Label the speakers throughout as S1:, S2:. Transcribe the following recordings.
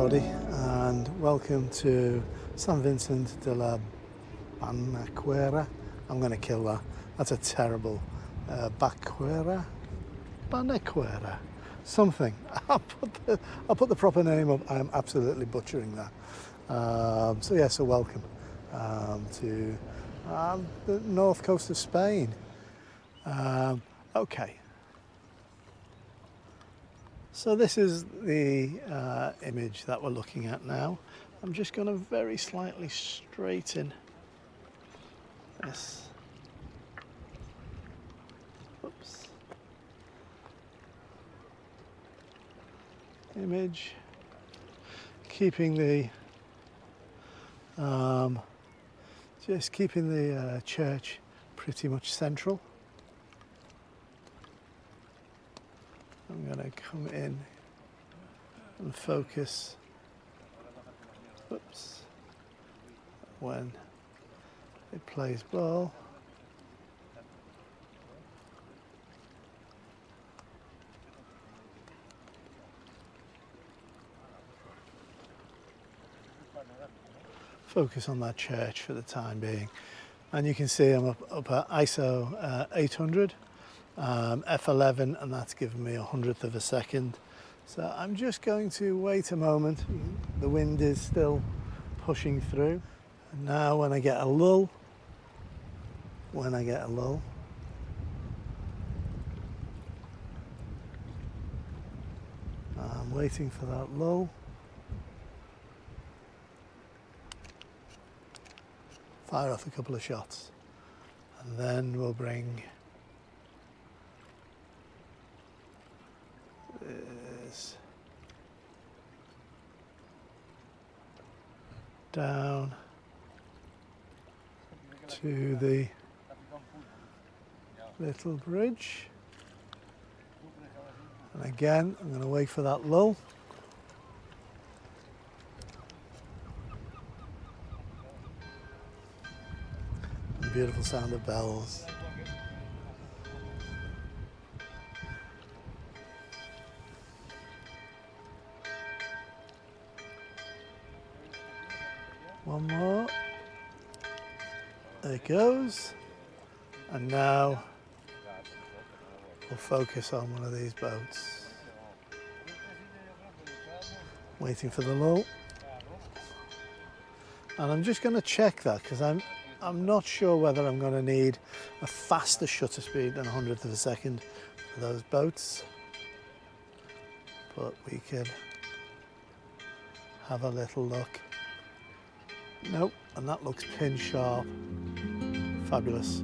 S1: everybody, and welcome to San Vincent de la Banaquera. I'm going to kill that. That's a terrible Baquera? Banaquera? Something. I'll put the proper name up. I'm absolutely butchering that. So welcome to the north coast of Spain. Okay. So this is the image that we're looking at now. I'm just going to very slightly straighten this. Oops. Image. Keeping the church pretty much central. I'm going to come in and focus, oops, when it plays ball. Focus on that church for the time being. And you can see I'm up at ISO 800. F11, and that's given me 100th of a second. So I'm just going to wait a moment. The wind is still pushing through. And now when I get a lull, I'm waiting for that lull. Fire off a couple of shots, and then we'll bring this down to the little bridge, and again I'm going to wait for that lull. The beautiful sound of bells. One more. There it goes. And now we'll focus on one of these boats. Waiting for the lull. And I'm just going to check that because I'm not sure whether I'm going to need a faster shutter speed than 100th of a second for those boats. But we could have a little look. Nope, and that looks pin sharp. Fabulous.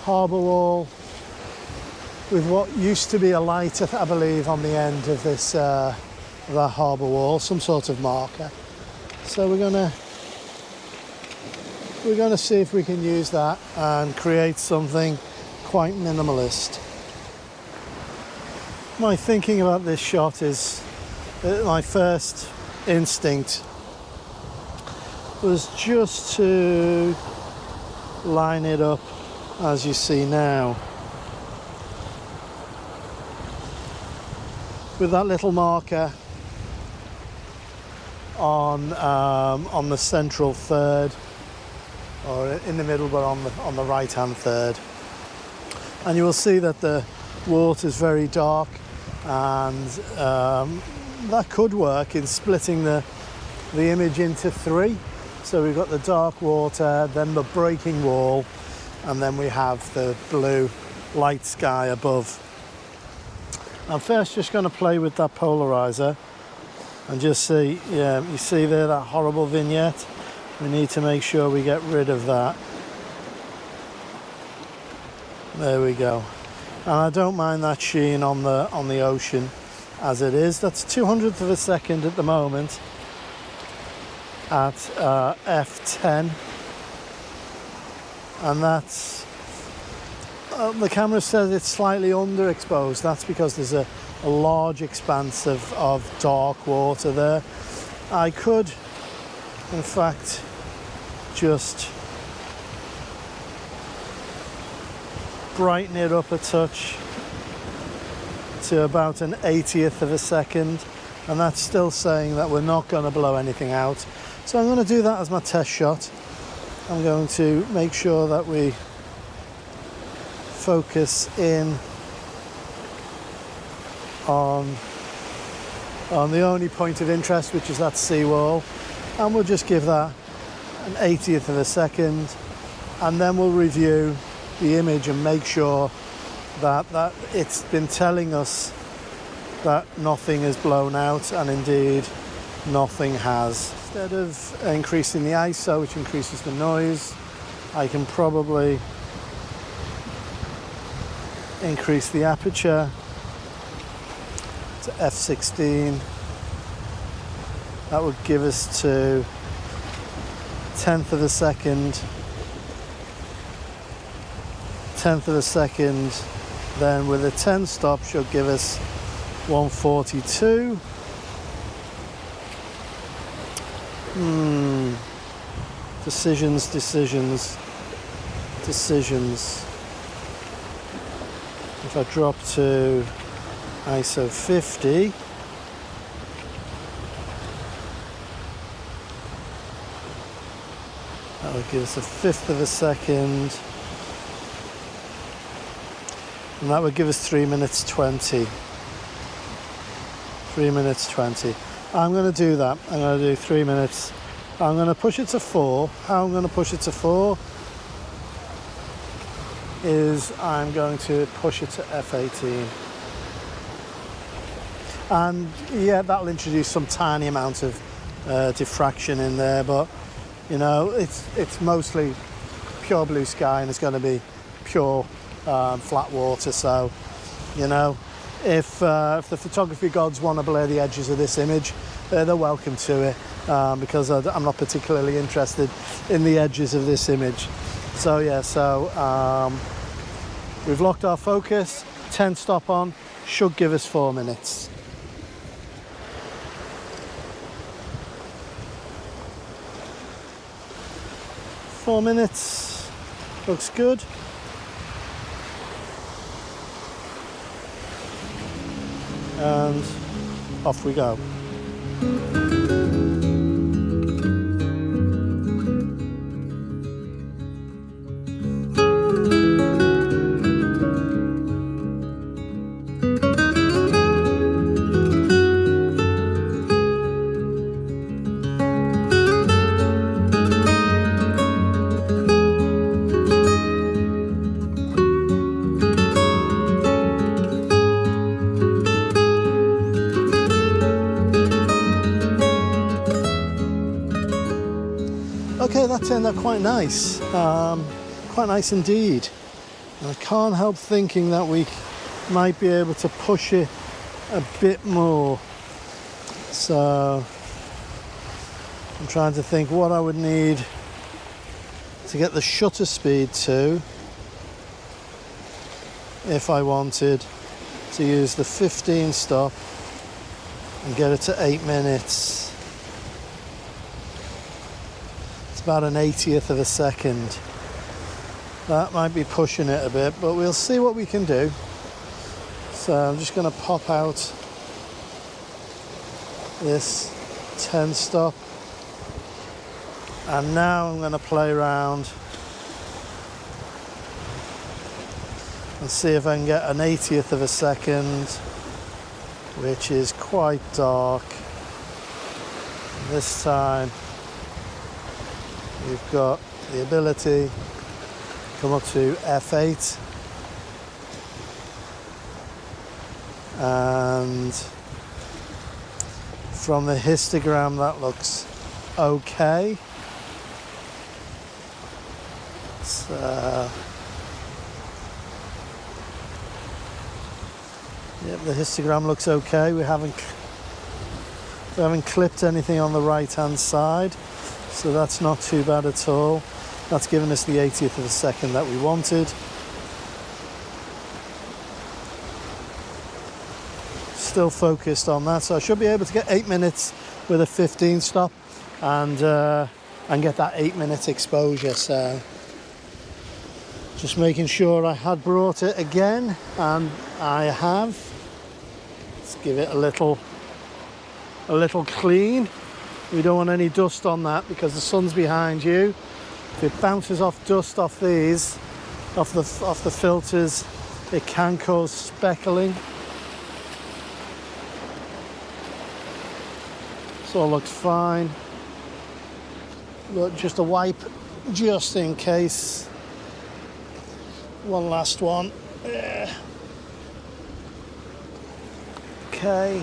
S1: Harbour wall with what used to be a light, I believe, on the end of this that harbour wall, some sort of marker. So we're gonna see if we can use that and create something quite minimalist. My thinking about this shot is my first instinct was just to line it up as you see now, with that little marker on the central third, or in the middle, but on the right hand third. And you will see that the water is very dark, and that could work in splitting the image into three. So we've got the dark water, then the breaking wall, and then we have the blue light sky above. I'm first just going to play with that polarizer and just see, yeah, you see there that horrible vignette? We need to make sure we get rid of that. There we go. And I don't mind that sheen on the ocean as it is. That's 200th of a second at the moment at f10, and that's the camera says it's slightly underexposed. That's because there's a large expanse of dark water there. I could in fact just brighten it up a touch to about an 80th of a second, and that's still saying that we're not going to blow anything out. So I'm going to do that as my test shot. I'm going to make sure that we focus in on the only point of interest, which is that seawall, and we'll just give that an 80th of a second, and then we'll review the image and make sure that it's been telling us that nothing is blown out, and indeed nothing has. Instead of increasing the ISO, which increases the noise, I can probably increase the aperture to f16. That would give us to 10th of a second, 10th of a second, then with a 10 stop should give us 142. Decisions. If I drop to ISO 50, that would give us a 1/5 of a second, and that would give us 3 minutes 20. 3 minutes 20. I'm going to do that. I'm going to do 3 minutes. I'm going to push it to 4. How I'm going to push it to 4 is I'm going to push it to f18. And yeah, that'll introduce some tiny amount of diffraction in there, but you know, it's mostly pure blue sky, and it's going to be pure flat water. So, you know, if the photography gods want to blur the edges of this image, they're welcome to it, because I'm not particularly interested in the edges of this image. So yeah, we've locked our focus, 10 stop on, should give us 4 minutes. Four minutes, looks good. And off we go. Okay, that turned out quite nice. Quite nice indeed. And I can't help thinking that we might be able to push it a bit more. So I'm trying to think what I would need to get the shutter speed to if I wanted to use the 15 stop and get it to 8 minutes. About an 80th of a second. That might be pushing it a bit, but we'll see what we can do. So I'm just going to pop out this 10 stop, and now I'm going to play around and see if I can get an 80th of a second, which is quite dark. This time we've got the ability to come up to f8, and from the histogram that looks okay. So Yep, the histogram looks okay. We haven't clipped anything on the right hand side, so that's not too bad at all. That's given us the 80th of a second that we wanted. Still focused on that, so I should be able to get 8 minutes with a 15 stop and get that 8 minute exposure. So just making sure I had brought it again, and I have. Let's give it a little clean. We don't want any dust on that because the sun's behind you. If it bounces off dust off these, off the filters, it can cause speckling. This all looks fine. Look, just a wipe just in case. One last one. Okay.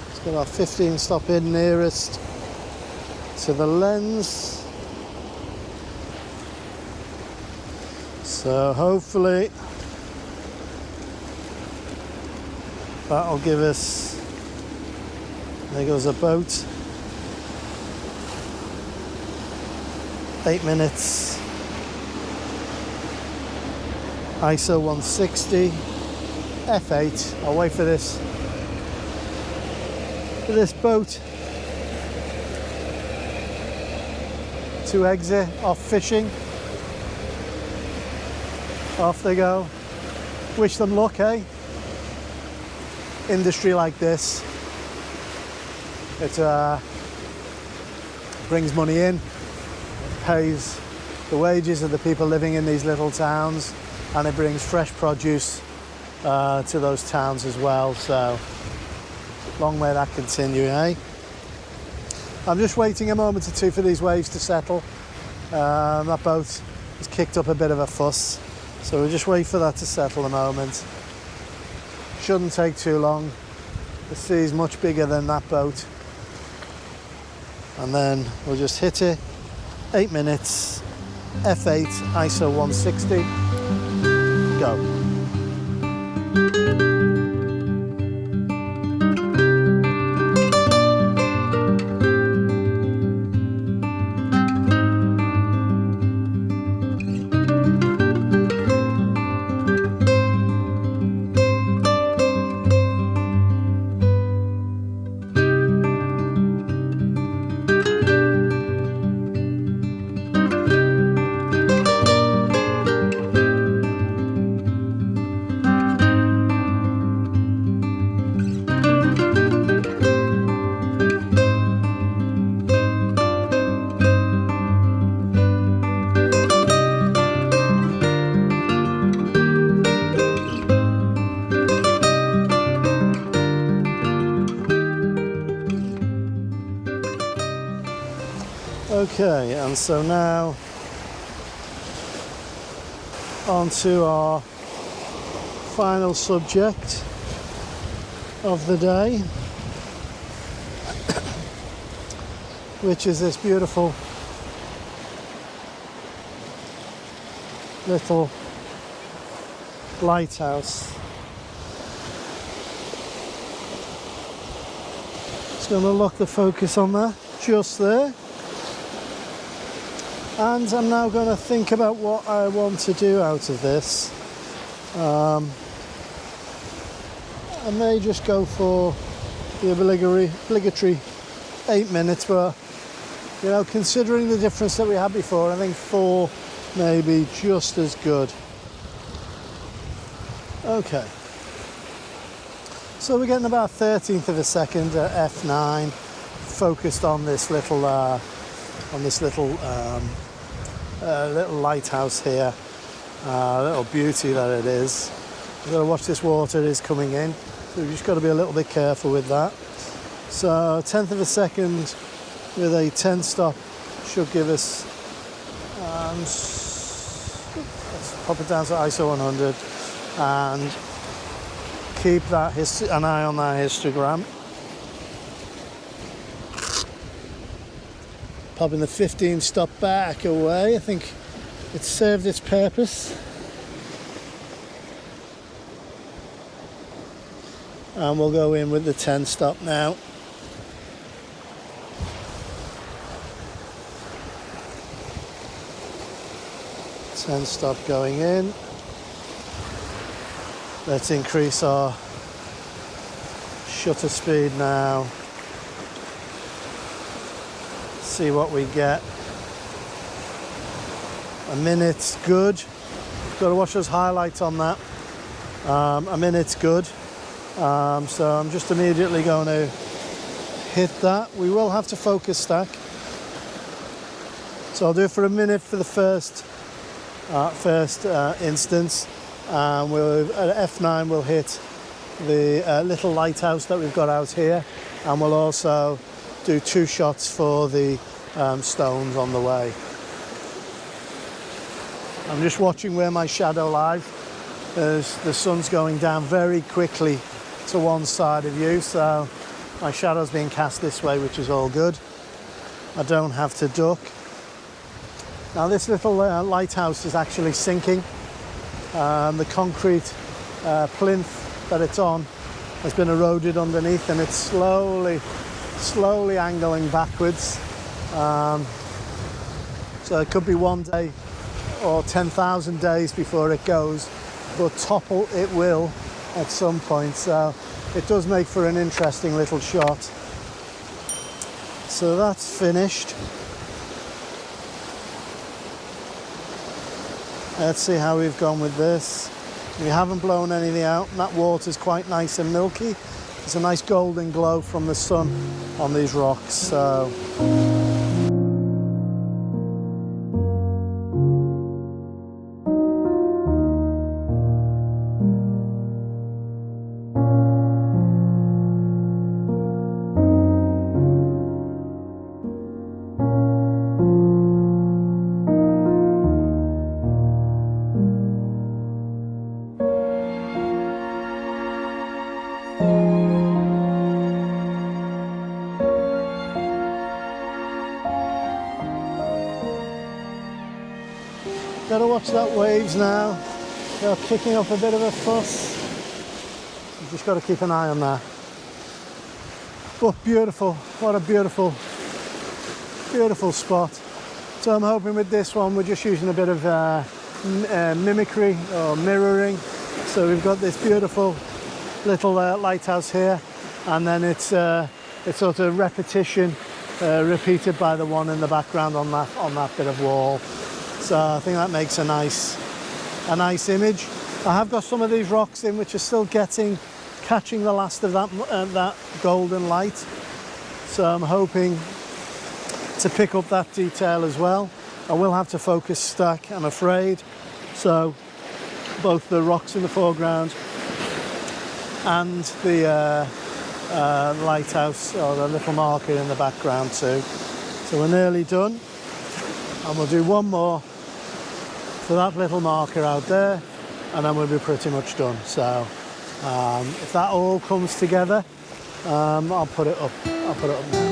S1: Let's get our 15 stop in nearest to the lens. So hopefully that'll give us, there goes a boat, 8 minutes, ISO 160, f8. I'll wait for this boat to exit off fishing. Off they go. Wish them luck, eh? Industry like this, it brings money in, it pays the wages of the people living in these little towns, and it brings fresh produce to those towns as well. So long may that continue, eh? I'm just waiting a moment or two for these waves to settle. That boat has kicked up a bit of a fuss, so we'll just wait for that to settle a moment. Shouldn't take too long. The sea is much bigger than that boat. And then we'll just hit it. 8 minutes, f8, ISO 160, go. Okay, and so now on to our final subject of the day, which is this beautiful little lighthouse. Just going to lock the focus on that, just there. And I'm now going to think about what I want to do out of this. I may just go for the obligatory 8 minutes, but you know, considering the difference that we had before, I think 4 may be just as good. Okay. So we're getting about 13th of a second at f9, focused on this little little lighthouse here. Little beauty that it is. We've got to watch this water, it is coming in, so we've just got to be a little bit careful with that. So 10th of a second with a 10 stop should give us, let's pop it down to ISO 100 and keep that an eye on that histogram. Popping the 15 stop back away. I think it served its purpose. and we'll go in with the 10 stop now. Stop going in. Let's increase our shutter speed now. See what we get. A minute's good. Got to watch those highlights on that. A minute's good. So I'm just immediately going to hit that. We will have to focus stack. So I'll do it for a minute for the first instance. We'll, at F9 we'll hit the little lighthouse that we've got out here, and we'll also do 2 shots for the stones on the way. I'm just watching where my shadow lies, as the sun's going down very quickly to one side of you, so my shadow's being cast this way, which is all good. I don't have to duck. Now this little lighthouse is actually sinking. The concrete plinth that it's on has been eroded underneath, and it's slowly angling backwards. So it could be one day or 10,000 days before it goes, but topple it will at some point. So it does make for an interesting little shot. So that's finished. Let's see how we've gone with this. We haven't blown anything out, and that water's quite nice and milky. There's a nice golden glow from the sun on these rocks. So gotta watch that waves now. They're kicking up a bit of a fuss. You've just got to keep an eye on that. But beautiful, what a beautiful spot. So I'm hoping with this one we're just using a bit of mimicry or mirroring. So we've got this beautiful little lighthouse here, and then it's sort of repetition repeated by the one in the background on that bit of wall. So I think that makes a nice image. I have got some of these rocks in which are still catching the last of that golden light. So I'm hoping to pick up that detail as well. I will have to focus stack, I'm afraid. So both the rocks in the foreground and the lighthouse, or the little marker in the background too. So we're nearly done, and we'll do one more for that little marker out there, and then we'll be pretty much done. So if that all comes together, I'll put it up now.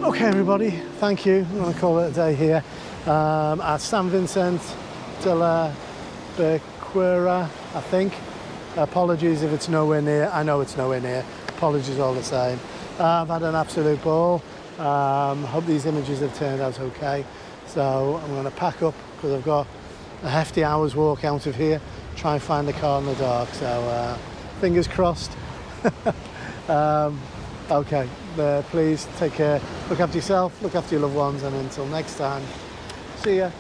S1: Okay everybody, thank you. I'm going to call it a day here at San Vicente de la Bequera, I think. Apologies if it's nowhere near. I know it's nowhere near. Apologies all the same. I've had an absolute ball. Hope these images have turned out okay. So I'm going to pack up because I've got a hefty hour's walk out of here. Try and find the car in the dark. So fingers crossed. Okay, please take care, look after yourself, look after your loved ones, and until next time, see ya.